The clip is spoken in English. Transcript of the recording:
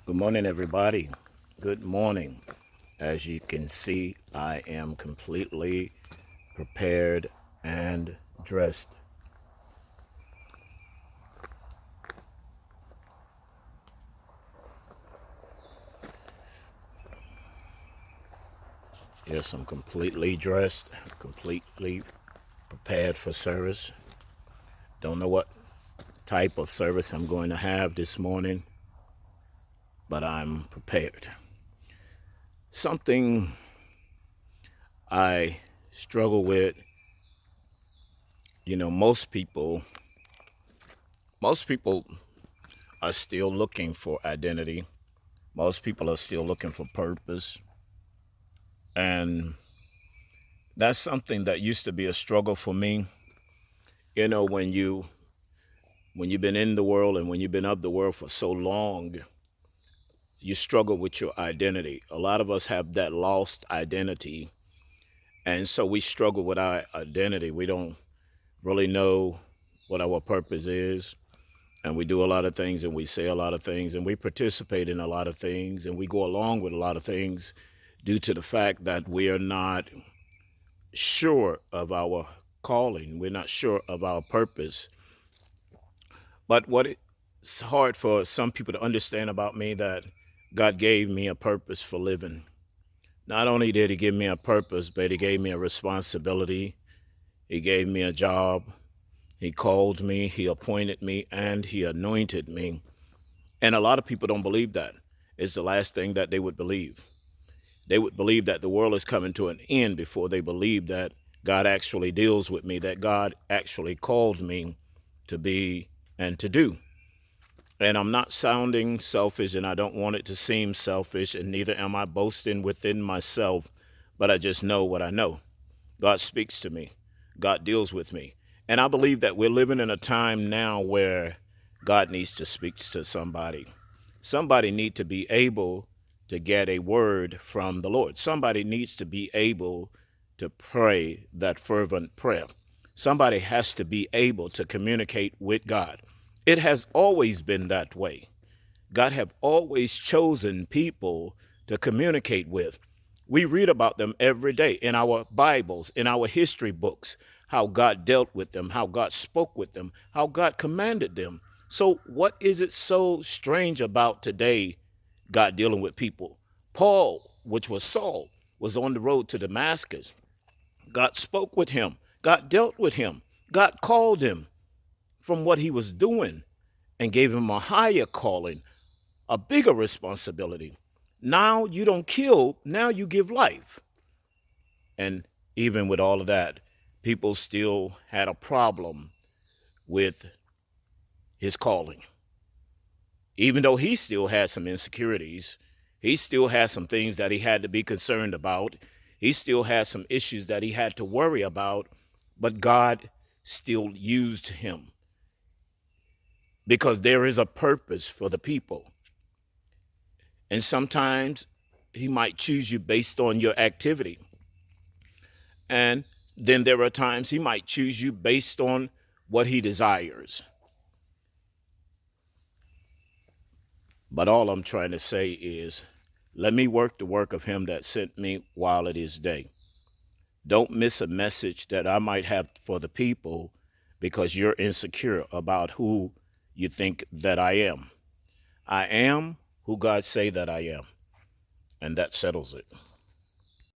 Good morning, everybody. Good morning. As you can see, I am completely prepared and dressed. Yes, I'm completely dressed, completely prepared for service. Don't know what type of service I'm going to have this morning, but I'm prepared. Something I struggle with, most people are still looking for identity. Most people are still looking for purpose. And that's something that used to be a struggle for me. When you've been in the world and when you've been of the world for so long, you struggle with your identity. A lot of us have that lost identity, and so we struggle with our identity. We don't really know what our purpose is, and we do a lot of things and we say a lot of things and we participate in a lot of things and we go along with a lot of things due to the fact that we are not sure of our calling. We're not sure of our purpose. But what it's hard for some people to understand about me that God gave me a purpose for living. Not only did he give me a purpose, but he gave me a responsibility. He gave me a job. He called me, he appointed me, and he anointed me. And a lot of people don't believe that. It's the last thing that they would believe. They would believe that the world is coming to an end before they believe that God actually deals with me, that God actually called me to be and to do. And I'm not sounding selfish, and I don't want it to seem selfish, and neither am I boasting within myself, but I just know what I know. God speaks to me, God deals with me. And I believe that we're living in a time now where God needs to speak to somebody. Somebody needs to be able to get a word from the Lord. Somebody needs to be able to pray that fervent prayer. Somebody has to be able to communicate with God. It has always been that way. God have always chosen people to communicate with. We read about them every day in our Bibles, in our history books, how God dealt with them, how God spoke with them, how God commanded them. So, what is it so strange about today, God dealing with people? Paul, which was Saul, was on the road to Damascus. God spoke with him, God dealt with him, God called him from what he was doing and gave him a higher calling, a bigger responsibility. Now you don't kill, now you give life. And even with all of that, people still had a problem with his calling. Even though he still had some insecurities, he still had some things that he had to be concerned about. He still had some issues that he had to worry about, but God still used him because there is a purpose for the people. And sometimes he might choose you based on your activity. And then there are times he might choose you based on what he desires. But all I'm trying to say is, let me work the work of him that sent me while it is day. Don't miss a message that I might have for the people because you're insecure about who you think that I am. I am who God say that I am, and that settles it.